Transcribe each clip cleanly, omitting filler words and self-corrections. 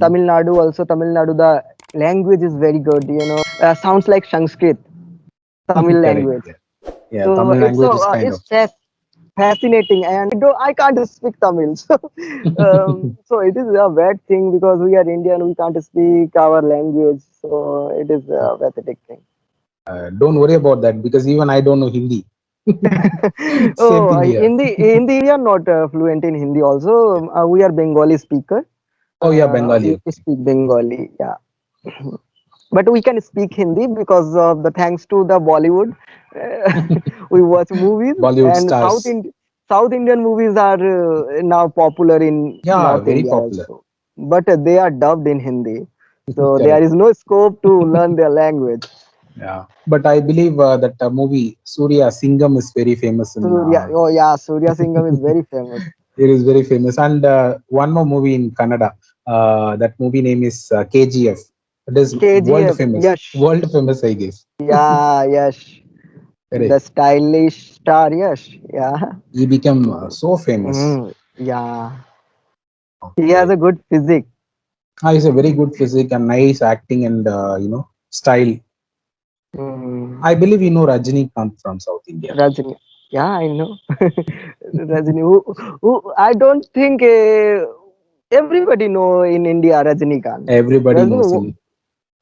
Tamil Nadu also, Tamil Nadu, the language is very good, sounds like Sanskrit, Tamil Correct. language. Yeah. Yeah. So Tamil language is kind of. fascinating, and I can't speak Tamil. So it is a bad thing because we are Indian, we can't speak our language. So it is a pathetic thing. Don't worry about that because even I don't know Hindi. Same Oh, thing here. Hindi, we are not fluent in Hindi. Also, we are Bengali speaker. Oh yeah, Bengali. We Okay. speak Bengali. Yeah. But we can speak Hindi because of the thanks to the Bollywood. We watch movies, Bollywood and stars. South Indian movies are now popular in Yeah, North very India popular. also. But they are dubbed in Hindi, so there Correct. is no scope to learn their language. Yeah. But I believe that movie Surya Singham is very famous in. Oh yeah, Surya Singham is very famous. It is very famous. And one more movie in Kannada. That movie name is KGF. It is world KGF, famous. Yash. World famous, I guess. Yeah, Yash. The Correct. stylish star, Yash. Yeah. He became so famous. Yeah. He has Okay. a good physique. He's a very good physique and nice acting and style. Mm. I believe you know Rajinikanth from South India. Rajini. Yeah, I know. Rajini. I don't think everybody know in India Rajinikanth. Everybody Rajini, knows him.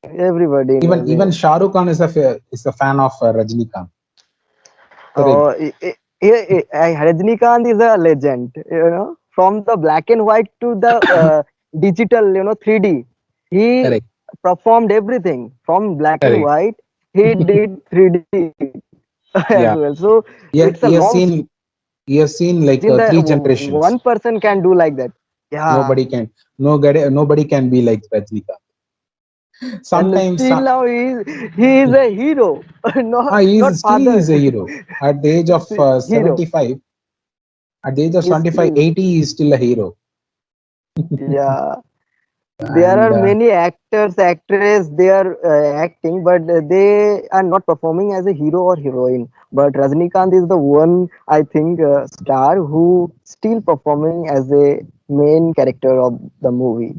everybody Even knows even him. Shah Rukh Khan is a fan of Rajinikanth. Correct. Oh, Rajinikanth is a legend. From the black and white to the digital, 3D. He Correct. performed everything from black and Correct. white. He did 3D as well. Yeah. So it's a He long has story. seen like Imagine that three one generations. person can do like that. Yeah. Nobody can nobody can be like Rajnikant. And Sometimes still now he is a hero. not not he is father. a hero. At the age of Hero. 75, at the age of He's 75, still, 80, he is still a hero. yeah. There And are many actors, actresses, they are acting, but they are not performing as a hero or heroine. But Rajnikant is the one, I think, star who still performing as a main character of the movie.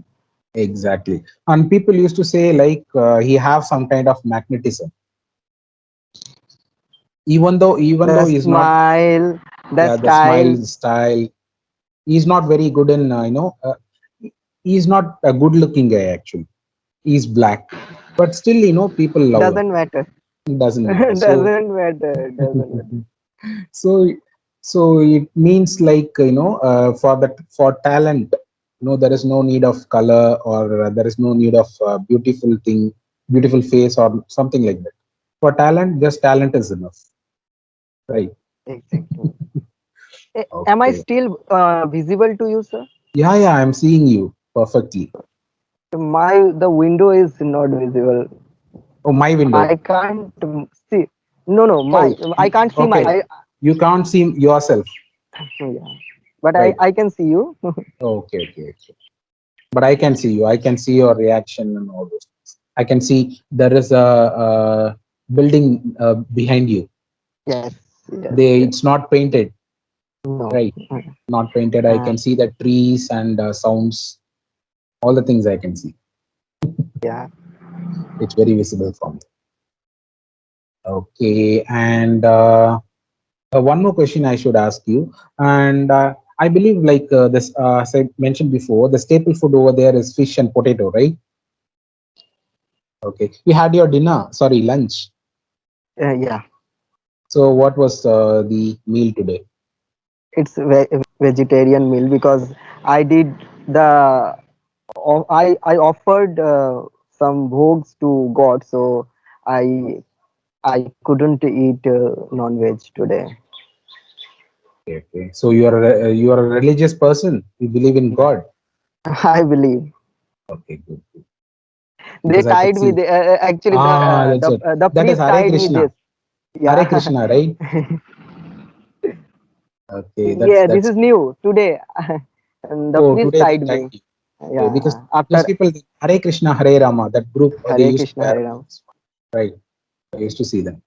exactly. And people used to say like he have some kind of magnetism. Even though The he's not, smile, the yeah, the smile, style style, he's not very good in he's not a good looking guy actually. He's black, but still people love him. doesn't matter. It doesn't matter. So Doesn't matter. Doesn't matter. so so it means like for talent, there is no need of color, or there is no need of beautiful face or something like that. For talent, just talent is enough, right? Exactly. Am I Okay. still visible to you, sir? Yeah, I'm seeing you perfectly. The window is not visible. Oh, my I window. can't see. No, no, Oh, I can't see my. okay. You can't see yourself, Yeah, but right? I can see you. Okay. But I can see you. I can see your reaction and all those things. I can see there is a building behind you. Yes, yes, yes. It's not painted, No. right? Not painted. I Uh, can see the trees and sounds, all the things I can see. yeah. It's very visible for me. Okay, and one more question I should ask you, and I believe like this, as I mentioned before, the staple food over there is fish and potato, right? Okay, you had your dinner, sorry, lunch. Yeah. So what was the meal today? It's vegetarian meal because I did the. I offered some bhogs to God, so I I couldn't eat non-veg today. Okay. So you are a religious person. You believe in God. I believe Okay, good. they Because I could tied me. see. Actually, the That's it. the That is priest Hare tied me this. Krishna. Hare Yeah, Krishna, right? Okay, yeah. This that's is new today, and the oh, priest today they tied tied me. you. Okay, because Yeah, those after people, Hare Krishna, Hare Rama, that group, they Hare used to Krishna, wear Hare Ram. this one, right? I used to see them.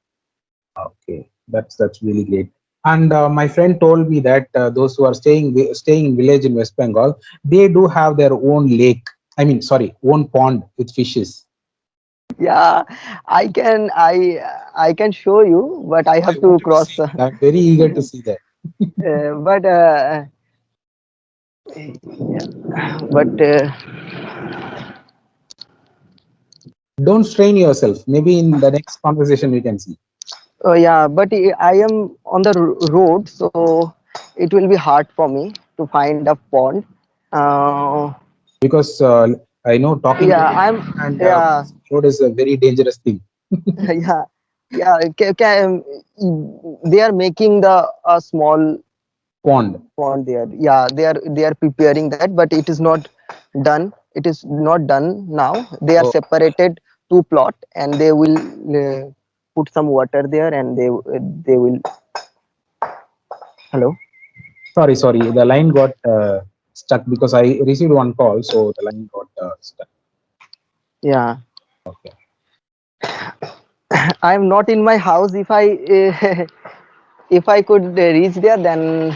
Okay, that's really great. And my friend told me that those who are staying in village in West Bengal, they do have their own lake. I mean, sorry, own pond with fishes. Yeah, I can show you, but I I have to wanted to cross. see that. I'm very eager to see that. But yeah, but Don't strain yourself. Maybe in the next conversation we can see. yeah, but I am on the road, so it will be hard for me to find a pond. Uh, Because I know talking yeah, to I'm and yeah, crossing road is a very dangerous thing. yeah, yeah. They are making the a small Pond. pond there. Yeah, they are preparing that, but it is not done. It is not done now. They are Oh, separated two plot, and they will put some water there, and they will. Hello. sorry, sorry. The line got stuck because I received one call, so the line got stuck. Yeah, Okay. I am not in my house. If I if I could reach there, then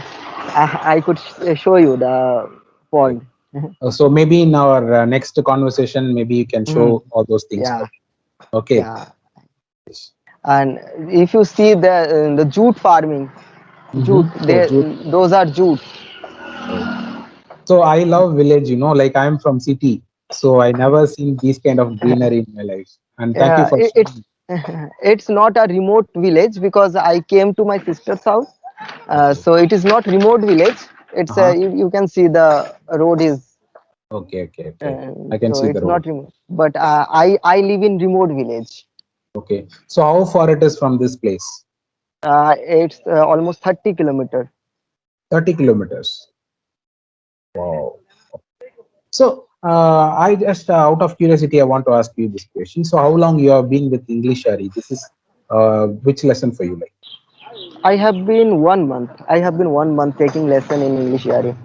I could show you the Okay. pond. So maybe in our next conversation, maybe you can Mhm. show all those things to Yeah, me. Okay. yeah. And if you see the jute farming, jute, Oh, they those are jute. oh. So I love village, like I'm from city. So I never seen these kind of greenery in my life. And thank you for It's sharing. it's not a remote village because I came to my sister's house. Okay. So it is not remote village. It's Uh-huh. you can see the road is Okay, okay, okay. I can so see the it's road. not remote. But I live in remote village. Okay. So how far it is from this place? It's almost 30 kilometer. 30 kilometers. Wow. So I just out of curiosity, I want to ask you this question. So how long you have been with English, Ari? This is which lesson for you, like? I have been 1 month. I have been 1 month taking lesson in English Yari.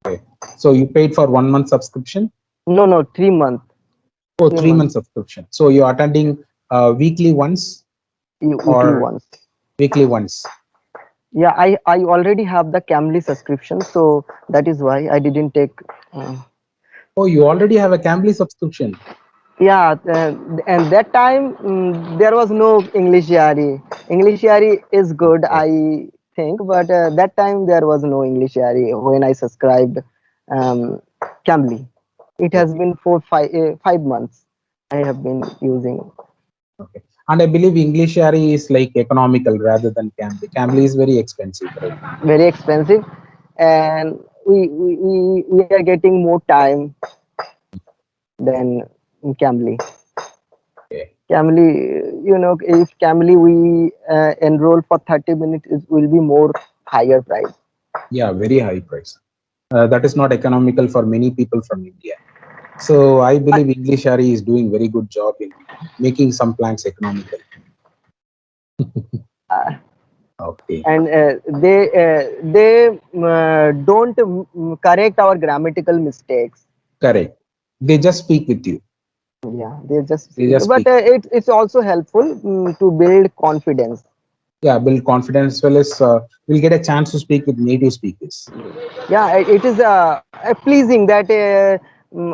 Okay. So you paid for 1 month subscription? No, no, 3 month. Oh, Three 3 month months. subscription. So you're attending weekly once Weekly or once. weekly once? Yeah, I already have the Camly subscription, so that is why I didn't take. Uh, Oh, you already have a Cambly subscription. yeah, and that time there was no English Yari. English Yari is good, Okay. I think, but that time there was no English Yari when I subscribed Camly. It has Okay. been 5 months I have been using. Okay. And I believe English Ari is like economical rather than Cambly. Cambly is very expensive, right? Very expensive, and we are getting more time than Camly. Okay. Camly, if Camly we enroll for 30 minutes, it will be more higher price. Yeah, very high price. That is not economical for many people from India. So I believe English Ari is doing very good job in making some plans economical. Yeah, Okay, and they don't correct our grammatical mistakes. correct. They just speak with you. Yeah, they just They speak. just But speak. it's also helpful to build confidence. Yeah, build confidence as well as we'll get a chance to speak with native speakers. Yeah, it is pleasing that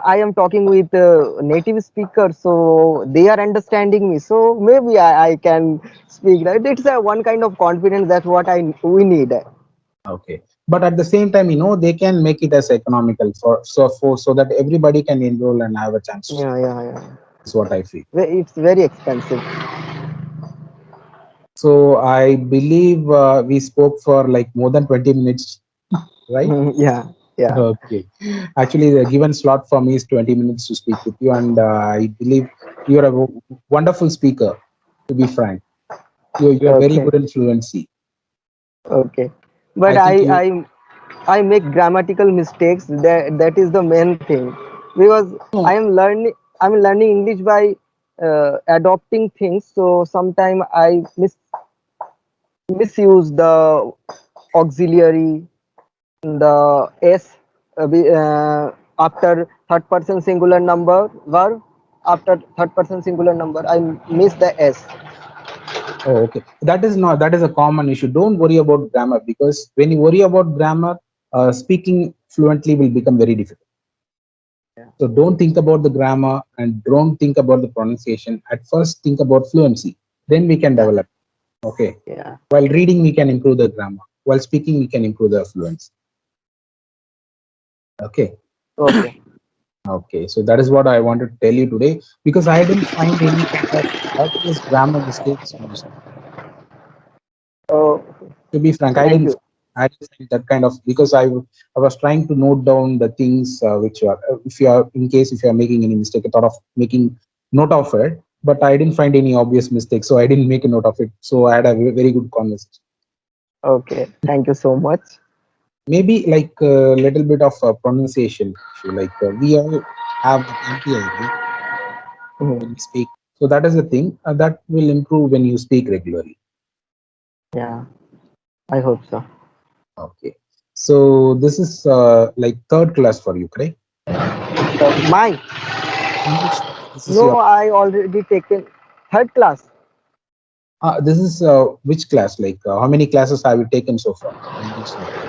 I am talking with native speakers, so they are understanding me. So maybe I can speak. That it's one kind of confidence. That's what I we need. Okay, but at the same time, they can make it as economical so that everybody can enroll and have a chance to Yeah, speak. yeah, yeah. Is what I feel. It's very expensive. So I believe we spoke for like more than 20 minutes, right? Yeah, yeah. Okay. Actually, the given slot for me is 20 minutes to speak with you, and I believe you're a wonderful speaker, to be frank. You're very Okay, good in fluency. okay. But I think you. I make grammatical mistakes. That is the main thing because No, I'm learning English by adopting things. So sometimes I misuse the auxiliary, the s after third person singular number verb. After third person singular number, I miss the s. oh, okay. That is a common issue. Don't worry about grammar because when you worry about grammar, speaking fluently will become very difficult. So don't think about the grammar and don't think about the pronunciation. At first, think about fluency. Then we can Yeah. develop. Okay. Yeah. While reading, we can improve the grammar. While speaking, we can improve the fluency. Okay. Okay. Okay. So that is what I wanted to tell you today because I didn't find any kind of obvious grammar mistakes when you speak. Oh, To be frank, thank you. I didn't find that kind of because I was trying to note down the things which are if you are in case if you are making any mistake, I thought of making note of it, but I didn't find any obvious mistake, so I didn't make a note of it. So I had a very good conversation. Okay. Thank you so much. Maybe like a little bit of pronunciation issue, like we all have that MPI right Mhm. when we speak. So that is the thing that will improve when you speak regularly. Yeah. I hope so. Okay. So this is like third class for you, correct? Mine. English. This is No, your. I already taken third class. This is which class? Like how many classes have you taken so far? English language.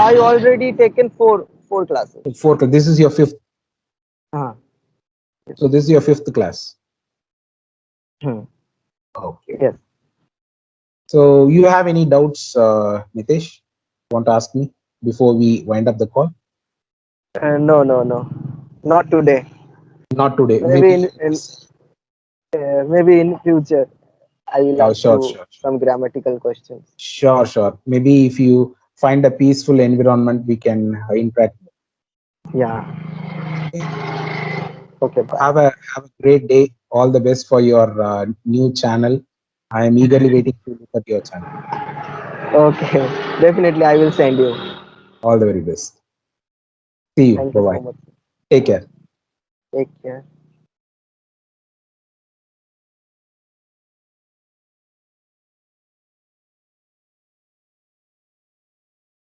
I already taken four classes. Fourth. This is your fifth. Uh-huh. So this is your fifth class. Hmm. Okay. Yes. So you have any doubts, Nitesh? Want to ask me before we wind up the call? No, no, no. Not today. Not today. Maybe Maybe. maybe in future I will Yeah. ask Sure. you Sure. Sure. some grammatical questions. Sure. Sure. Maybe if you find a peaceful environment, we can interact. Yeah. Okay. Okay. Bye. Have a great day. All the best for your new channel. I am eagerly waiting to look at your channel. Okay. Definitely, I will send you. All the very best. See you. Thank Bye you so bye. much. Take care. Take care.